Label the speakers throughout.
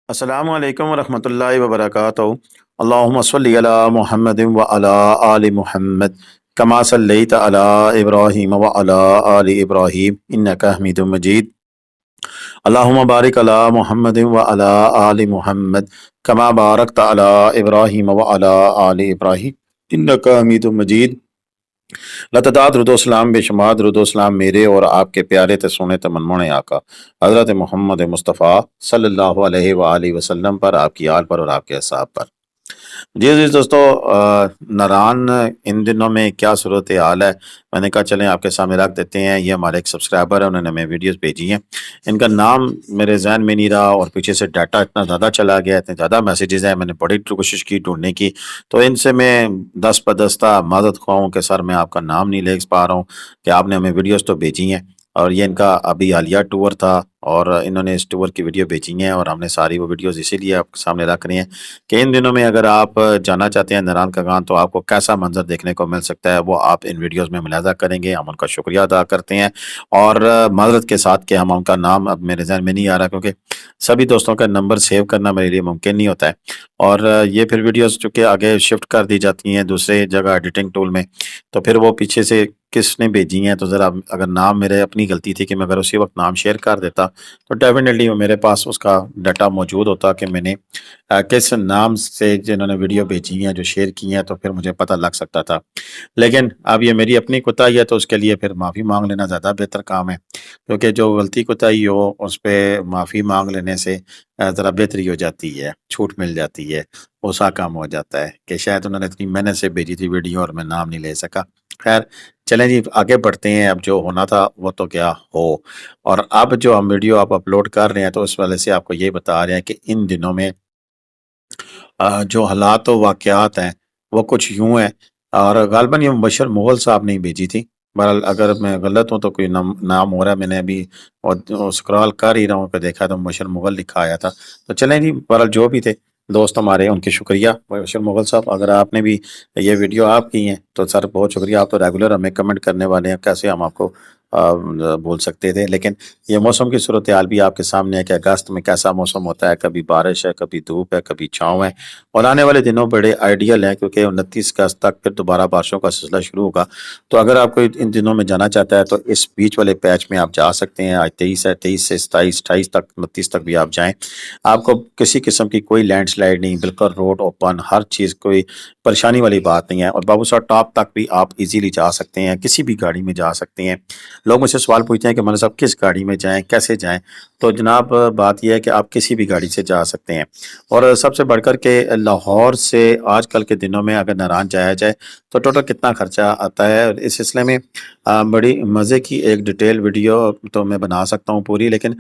Speaker 1: السلام علیکم ورحمۃ اللہ وبرکاتہ۔ اللہم صلی علی محمد وعلی آل محمد کما صلیت علی ابراہیم وعلی آل ابراہیم انک حمید مجید۔ اللہم بارک علی محمد وعلی آل محمد کما بارکت علی ابراہیم وعلی آل ابراہیم انک حمید مجید۔ لتعداد درود و اسلام بے شمار درود و اسلام میرے اور آپ کے پیارے تے سونے تے منمونے آقا حضرت محمد مصطفیٰ صلی اللہ علیہ وآلہ وسلم پر، آپ کی آل پر اور آپ کے اصحاب پر۔ جی دوستو، ناران ان دنوں میں کیا صورتحال ہے، میں نے کہا چلیں آپ کے سامنے رکھ دیتے ہیں۔ یہ ہمارے ایک سبسکرائبر ہے، انہوں نے ہمیں ویڈیوز بھیجی ہیں، ان کا نام میرے ذہن میں نہیں رہا اور پیچھے سے ڈاٹا اتنا زیادہ چلا گیا، اتنے زیادہ میسیجز ہیں، میں نے بڑی کوشش کی ڈھونڈنے کی، تو ان سے میں دس بدستہ معذرت خواہ ہوں کہ سر میں آپ کا نام نہیں لے پا رہا ہوں کہ آپ نے ہمیں ویڈیوز تو بھیجی ہیں، اور یہ ان کا ابھی حالیہ ٹور تھا اور انہوں نے اس ٹور کی ویڈیو بھیجی ہیں، اور ہم نے ساری وہ ویڈیوز اسی لیے آپ کے سامنے رکھ رہی ہیں کہ ان دنوں میں اگر آپ جانا چاہتے ہیں ناران کا گان تو آپ کو کیسا منظر دیکھنے کو مل سکتا ہے، وہ آپ ان ویڈیوز میں ملاحظہ کریں گے۔ ہم ان کا شکریہ ادا کرتے ہیں، اور معذرت کے ساتھ کہ ہم ان کا نام اب میرے ذہن میں نہیں آ رہا، کیونکہ سبھی دوستوں کا نمبر سیو کرنا میرے لیے ممکن نہیں ہوتا ہے، اور یہ پھر ویڈیوز چونکہ آگے شفٹ کر دی جاتی ہیں دوسرے جگہ ایڈیٹنگ ٹول میں، تو پھر وہ پیچھے سے کس نے بھیجی ہیں، تو ذرا اگر نام میرے اپنی غلطی تھی کہ میں اگر اسی وقت نام شیئر کر دیتا تو ڈیفینیٹلی میرے پاس اس کا ڈیٹا موجود ہوتا کہ میں نے کس نام سے جنہوں نے ویڈیو بھیجی ہیں جو شیئر کی ہیں، تو پھر مجھے پتہ لگ سکتا تھا۔ لیکن اب یہ میری اپنی کوتاہی ہے تو اس کے لیے پھر معافی مانگ لینا زیادہ بہتر کام ہے، کیونکہ جو غلطی کوتاہی ہو اس پہ معافی مانگ لینے سے ذرا بہتری ہو جاتی ہے، چھوٹ مل جاتی ہے، غصہ کم ہو جاتا ہے کہ شاید انہوں نے اتنی محنت سے بھیجی تھی ویڈیو اور میں نام نہیں لے سکا۔ خیر چلیں جی آگے بڑھتے ہیں، اب جو ہونا تھا وہ تو کیا ہو، اور اب جو ہم ویڈیو آپ اپلوڈ کر رہے ہیں تو اس والے سے آپ کو یہ بتا رہے ہیں کہ ان دنوں میں جو حالات و واقعات ہیں وہ کچھ یوں ہیں، اور غالباً یہ مبشر مغل صاحب نے ہی بھیجی تھی، بہرحال اگر میں غلط ہوں تو کوئی نام ہو رہا ہے، میں نے ابھی اسکرال کر ہی رہا ہوں کہ دیکھا تو مبشر مغل لکھا آیا تھا، تو چلیں جی بہرحال جو بھی تھے دوست ہمارے ان کے شکریہ۔ مبشر مغل صاحب اگر آپ نے بھی یہ ویڈیو آپ کی ہیں تو سر بہت شکریہ، آپ تو ریگولر ہمیں کمنٹ کرنے والے ہیں، کیسے ہم آپ کو بول سکتے تھے، لیکن یہ موسم کی صورتحال بھی آپ کے سامنے ہے کہ اگست میں کیسا موسم ہوتا ہے، کبھی بارش ہے، کبھی دھوپ ہے، کبھی چھاؤں ہے، اور آنے والے دنوں بڑے آئیڈیل ہیں کیونکہ 29 اگست تک پھر دوبارہ بارشوں کا سلسلہ شروع ہوگا، تو اگر آپ کو ان دنوں میں جانا چاہتا ہے تو اس بیچ والے پیچ میں آپ جا سکتے ہیں۔ آج 23 ہے، 23 سے 27 28 تک 29 تک بھی آپ جائیں، آپ کو کسی قسم کی کوئی لینڈ سلائیڈ نہیں، بالکل روڈ اوپن، ہر چیز کوئی پریشانی والی بات نہیں ہے، اور بابو سر ٹاپ تک بھی آپ ایزیلی جا سکتے ہیں، کسی بھی گاڑی میں جا سکتے ہیں۔ لوگ مجھ سے سوال پوچھتے ہیں کہ مولانا صاحب کس گاڑی میں جائیں، کیسے جائیں، تو جناب بات یہ ہے کہ آپ کسی بھی گاڑی سے جا سکتے ہیں، اور سب سے بڑھ کر کے لاہور سے آج کل کے دنوں میں اگر ناران جایا جائے تو ٹوٹل کتنا خرچہ آتا ہے، اور اس سلسلے میں بڑی مزے کی ایک ڈیٹیل ویڈیو تو میں بنا سکتا ہوں پوری، لیکن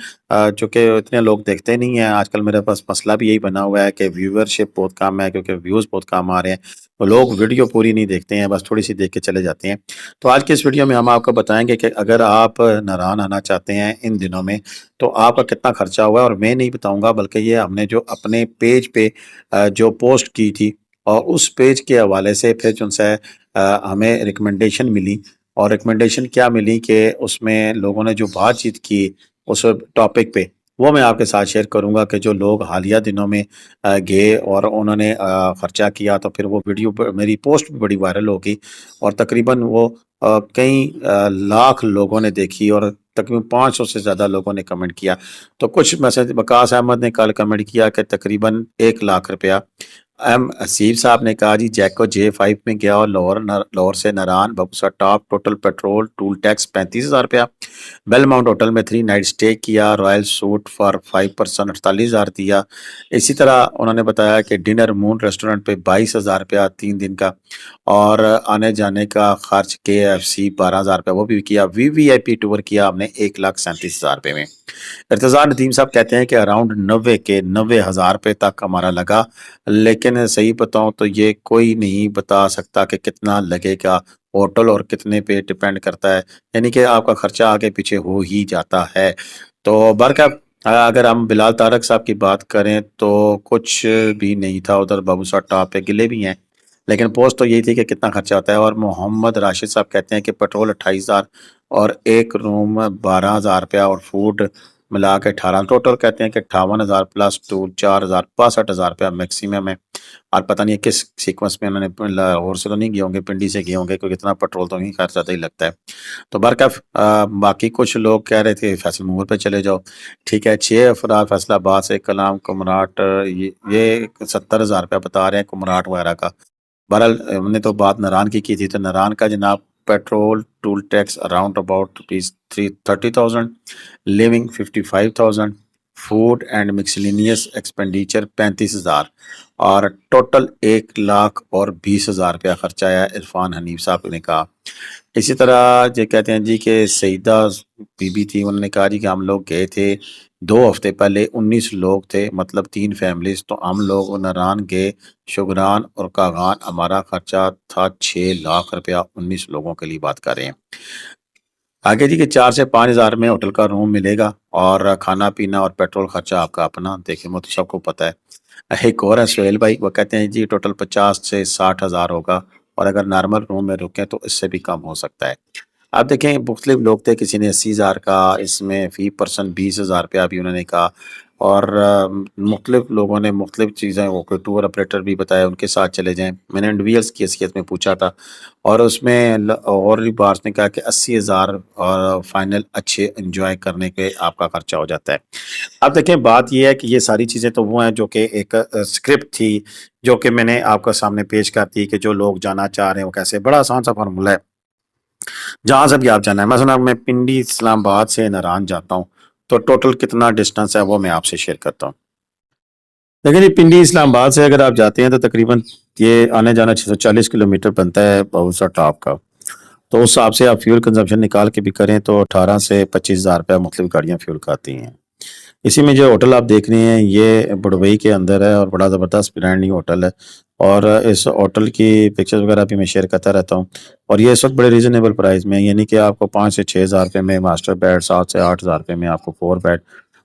Speaker 1: چونکہ اتنے لوگ دیکھتے نہیں ہیں آج کل، میرے پاس مسئلہ بھی یہی بنا ہوا ہے کہ ویورشپ بہت کم ہے کیونکہ ویوز بہت کم آ رہے ہیں، وہ لوگ ویڈیو پوری نہیں دیکھتے ہیں، بس تھوڑی سی دیکھ کے چلے جاتے ہیں۔ تو آج کے اس ویڈیو میں ہم آپ کو بتائیں گے کہ اگر آپ ناران آنا چاہتے ہیں ان دنوں میں تو آپ کا کتنا خرچہ ہوا ہے، اور میں نہیں بتاؤں گا بلکہ یہ ہم نے جو اپنے پیج پہ جو پوسٹ کی تھی اور اس پیج کے حوالے سے پھر جو سے ہمیں ریکمنڈیشن ملی، اور ریکمنڈیشن کیا ملی کہ اس میں لوگوں نے جو بات چیت کی اس ٹاپک پہ وہ میں آپ کے ساتھ شیئر کروں گا کہ جو لوگ حالیہ دنوں میں گئے اور انہوں نے خرچہ کیا تو پھر وہ ویڈیو میری پوسٹ بھی بڑی وائرل ہوگی، اور تقریباً وہ کئی لاکھ لوگوں نے دیکھی، اور تقریباً 500 سے زیادہ لوگوں نے کمنٹ کیا، تو کچھ میسج وقاص احمد نے کل کمنٹ کیا کہ تقریباً 1 لاکھ روپیہ۔ ایم حسیب صاحب نے کہا جی جیکو J5 میں گیا اور لاہور سے Naran Babusar top, total petrol toll tax 35,000 روپیہ، بیل ماؤنٹ ہوٹل میں 3 نائٹ اسٹے کیا، رائل سوٹ فار 5 پرسن 48,000 دیا۔ اسی طرح انہوں نے بتایا کہ ڈنر مون ریسٹورنٹ پہ 22,000 روپیہ 3 دن کا، اور آنے جانے کا خرچ KFC 12,000 روپیہ وہ بھی کیا، VIP ٹور کیا ہم نے 1,37,000 روپے میں۔ ارتضیٰ ندیم صاحب کہتے ہیں کہ اراؤنڈ 90,000 روپے تک ہمارا لگا، لیکن صحیح بتاؤں تو یہ کوئی نہیں بتا سکتا کہ کتنا لگے گا، ہوٹل اور کتنے پہ ڈپینڈ کرتا ہے، یعنی کہ آپ کا خرچہ آگے پیچھے ہو ہی جاتا ہے۔ تو برکت اگر ہم بلال طارق صاحب کی بات کریں تو کچھ بھی نہیں تھا ادھر، بابو سا ٹاپ پہ گلے بھی ہیں، لیکن پوسٹ تو یہی تھی کہ کتنا خرچہ ہوتا ہے۔ اور محمد راشد صاحب کہتے ہیں کہ پیٹرول 28,000 اور ایک روم 12,000 روپیہ، اور فوڈ ملا کے 18 ٹوٹل کہتے ہیں کہ 58,000 پلس 4,000 62,000 روپیہ میکسیمم ہے. اور پتہ نہیں کس سیکوینس میں انہوں نے لاہور سے تو نہیں گئے ہوں گے، پنڈی سے گئے ہوں گے، کیونکہ اتنا پیٹرول تو نہیں خیر زیادہ ہی لگتا ہے. تو برکف باقی کچھ لوگ کہہ رہے تھے فیصل مور پہ چلے جاؤ. ٹھیک ہے، 6 افراد فیصل آباد سے کلام کمراٹ، یہ 70,000 روپیہ بتا رہے ہیں کمراٹ وغیرہ کا. بہرحال ہم نے تو بات نران کی تھی، تو نران کا جناب petrol toll tax around about rupees 30,000، living 55,000، food and miscellaneous expenditure 35,000، اور ٹوٹل 1,20,000 روپیہ خرچہ آیا. عرفان حنیف صاحب نے کہا. اسی طرح یہ کہتے ہیں جی کہ سیدہ بی بی تھی، انہوں نے کہا جی کہ ہم لوگ گئے تھے 2 ہفتے پہلے، 19 لوگ تھے، مطلب 3 فیملیز، تو ہم لوگ نران گئے شگران اور کاغان، ہمارا خرچہ تھا 6 لاکھ روپیہ، 19 لوگوں کے لیے بات کر رہے ہیں. آگے جی کہ 4 سے 5,000 میں ہوٹل کا روم ملے گا، اور کھانا پینا اور پیٹرول خرچہ آپ کا اپنا. دیکھیں وہ تو سب کو پتہ ہے. ایک اور ہے سہیل بھائی، وہ کہتے ہیں جی ٹوٹل 50 سے 60,000 ہوگا، اور اگر نارمل روم میں رکیں تو اس سے بھی کم ہو سکتا ہے. آپ دیکھیں مختلف لوگ تھے، کسی نے 80,000 کا، اس میں فی پرسن 20,000 روپیہ بھی انہوں نے کہا، اور مختلف لوگوں نے مختلف چیزیں، وہ کوئی ٹور آپریٹر بھی بتایا ان کے ساتھ چلے جائیں. میں نے انڈیویلس کی حیثیت میں پوچھا تھا، اور اس میں اور بھی بات نے کہا کہ 80,000 اور فائنل اچھے انجوائے کرنے کے آپ کا خرچہ ہو جاتا ہے. اب دیکھیں بات یہ ہے کہ یہ ساری چیزیں تو وہ ہیں جو کہ ایک اسکرپٹ تھی جو کہ میں نے آپ کا سامنے پیش کر دی، کہ جو لوگ جانا چاہ رہے ہیں وہ کیسے. بڑا آسان سا فارمولہ ہے، جہاں سے بھی آپ جانا ہے. مثلا میں پنڈی اسلام آباد سے ناران جاتا ہوں تو ٹوٹل کتنا ڈسٹنس ہے وہ میں آپ سے شیئر کرتا ہوں. لیکن یہ پنڈی اسلام آباد سے اگر آپ جاتے ہیں تو تقریباً یہ آنے جانا 640 کلومیٹر بنتا ہے بہت سا ٹاپ کا. تو اس حساب سے آپ فیول کنزمپشن نکال کے بھی کریں تو 18 سے 25,000 روپیہ مختلف گاڑیاں فیول کھاتی ہیں. اسی میں جو ہوٹل آپ دیکھ رہے ہیں یہ بڑوئی کے اندر ہے، اور بڑا زبردست برانڈ نیو ہوٹل ہے، اور اس ہوٹل کی پکچر وغیرہ بھی میں شیئر کرتا رہتا ہوں. اور یہ اس وقت بڑے ریزنیبل پرائز میں، یعنی کہ آپ کو 5 سے 6,000 روپے میں ماسٹر بیڈ، 7 سے 8,000 روپے میں آپ کو 4 بیڈ،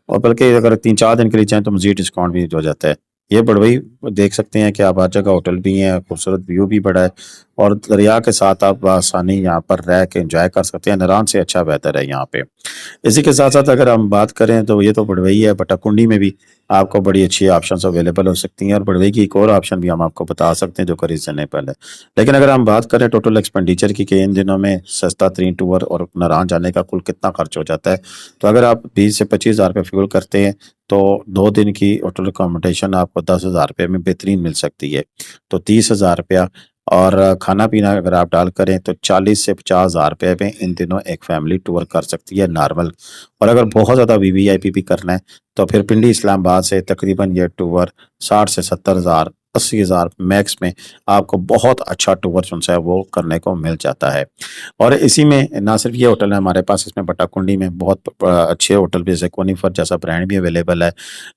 Speaker 1: اور بلکہ اگر 3-4 دن کے لیے چاہیں تو مزید ڈسکاؤنٹ بھی ہو جاتا ہے. یہ بڑوئی دیکھ سکتے ہیں کہ آپ ہر جگہ ہوٹل بھی ہیں، خوبصورت ویو بھی بڑا ہے، اور دریا کے ساتھ آپ بآسانی یہاں پر رہ کے انجوائے کر سکتے ہیں. نران سے اچھا بہتر ہے یہاں پہ. اسی کے ساتھ ساتھ اگر ہم بات کریں تو یہ تو بڑوئی ہے، بٹا کنڈی میں بھی آپ کو بڑی اچھی آپشنز اویلیبل ہو سکتی ہیں، اور بڑوئی کی ایک اور آپشن بھی ہم آپ کو بتا سکتے ہیں جو کہ ریزنیبل ہے. لیکن اگر ہم بات کریں ٹوٹل ایکسپینڈیچر کی کہ ان دنوں میں سستا ترین ٹور اور ناران جانے کا کل کتنا خرچ ہو جاتا ہے، تو اگر آپ 20 سے 25,000 روپے فیول کرتے ہیں تو 2 دن کی ہوٹل اکاموڈیشن آپ کو 10,000 روپے میں بہترین مل سکتی ہے. تو 30,000 روپیہ، اور کھانا پینا اگر آپ ڈال کریں تو 40 سے 50,000 روپے میں ان دنوں ایک فیملی ٹور کر سکتی ہے نارمل. اور اگر بہت زیادہ وی وی آئی پی بھی کرنا ہے تو پھر پنڈی اسلام آباد سے تقریباً یہ ٹور 60 سے 70,000 80,000 میکس میں آپ کو بہت اچھا ٹور جو ہے وہ کرنے کو مل جاتا ہے. اور اسی میں نہ صرف یہ ہوٹل ہے ہمارے پاس، اس میں بٹا کنڈی میں بہت اچھے ہوٹل بھی، جیسے کونیفر جیسا برانڈ بھی اویلیبل ہے،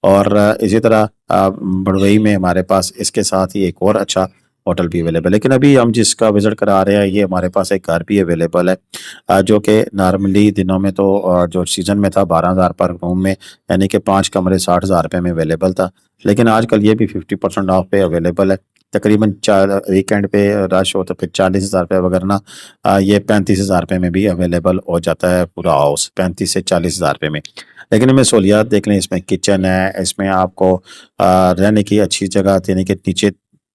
Speaker 1: اور اسی طرح بڑوئی میں ہمارے پاس اس کے ساتھ ہی ایک اور اچھا ہوٹل بھی اویلیبل ہے. لیکن ابھی ہم جس کا وزٹ کرا رہے ہیں یہ ہمارے پاس ایک گھر بھی اویلیبل ہے، جو کہ نارملی دنوں میں تو جو سیزن میں تھا 12,000 پر روم میں، یعنی کہ 5 کمرے 60,000 روپے میں اویلیبل تھا. لیکن آج کل یہ بھی 50% آف پہ اویلیبل ہے. تقریباً ویکینڈ پہ رش ہو تو پھر 40,000 روپے، وغیرہ یہ 35,000 روپے میں بھی اویلیبل ہو جاتا ہے پورا ہاؤس، 35 سے 40,000 روپے میں. لیکن میں سہولیات دیکھ لیں، اس میں کچن ہے، اس میں آپ کو رہنے کی اچھی جگہ، یعنی کہ نیچے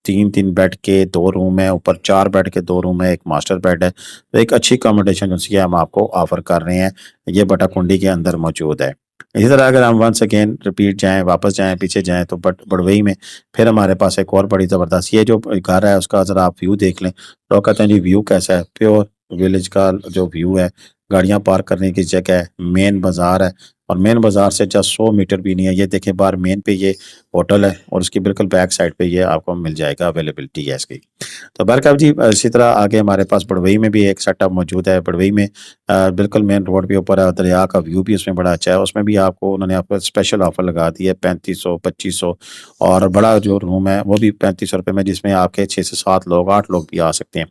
Speaker 1: 3 بیڈ کے 2 روم ہیں، اوپر 4 بیڈ کے 2 روم ہیں، ایک ماسٹر بیڈ ہے. تو ایک اچھی اکاموڈیشن اس کی ہم آپ کو آفر کر رہے ہیں، یہ بٹا کنڈی کے اندر موجود ہے. اسی طرح اگر ہم ونس اگین ریپیٹ جائیں، واپس جائیں، پیچھے جائیں، تو بڑوئی میں پھر ہمارے پاس ایک اور بڑی زبردست، یہ جو گھر ہے اس کا ذرا آپ ویو دیکھ لیں. لوگ کہتے ہیں جی ویو کیسا ہے، پیور ولیج کا جو ویو ہے، گاڑیاں پارک کرنے کی جگہ ہے، مین بازار ہے، اور مین بازار سے جسٹ 100 میٹر بھی نہیں ہے. یہ دیکھیں باہر مین پہ یہ ہوٹل ہے، اور اس کی بالکل بیک سائڈ پہ یہ آپ کو مل جائے گا، اویلیبلٹی ہے اس کی. تو برکب جی اسی طرح آگے ہمارے پاس بڑوئی میں بھی ایک سیٹ اپ موجود ہے. بڑوئی میں بالکل مین روڈ پہ اوپر ہے، دریا کا ویو بھی اس میں بڑا اچھا ہے. اس میں بھی آپ کو انہوں نے آپ کو اسپیشل آفر لگا دی ہے 3500 2500، اور بڑا جو روم ہے وہ بھی 3500 روپے میں، جس میں آپ کے 6 سے 7 لوگ 8 لوگ بھی آ سکتے ہیں.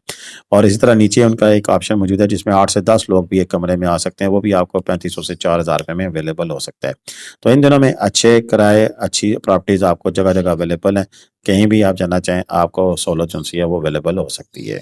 Speaker 1: اور اسی طرح نیچے ان کا ایک آپشن موجود ہے جس میں 8 سے 10 لوگ بھی ایک کمرے میں آ سکتے ہیں، وہ بھی آپ کو 3500 سے 4,000 روپے میں اویلیبل ہو سکتا ہے. تو ان دنوں میں اچھے کرائے، اچھی پراپرٹیز آپ کو جگہ جگہ اویلیبل ہیں. کہیں بھی آپ جانا چاہیں آپ کو سہولت جو ہے وہ اویلیبل ہو سکتی ہے.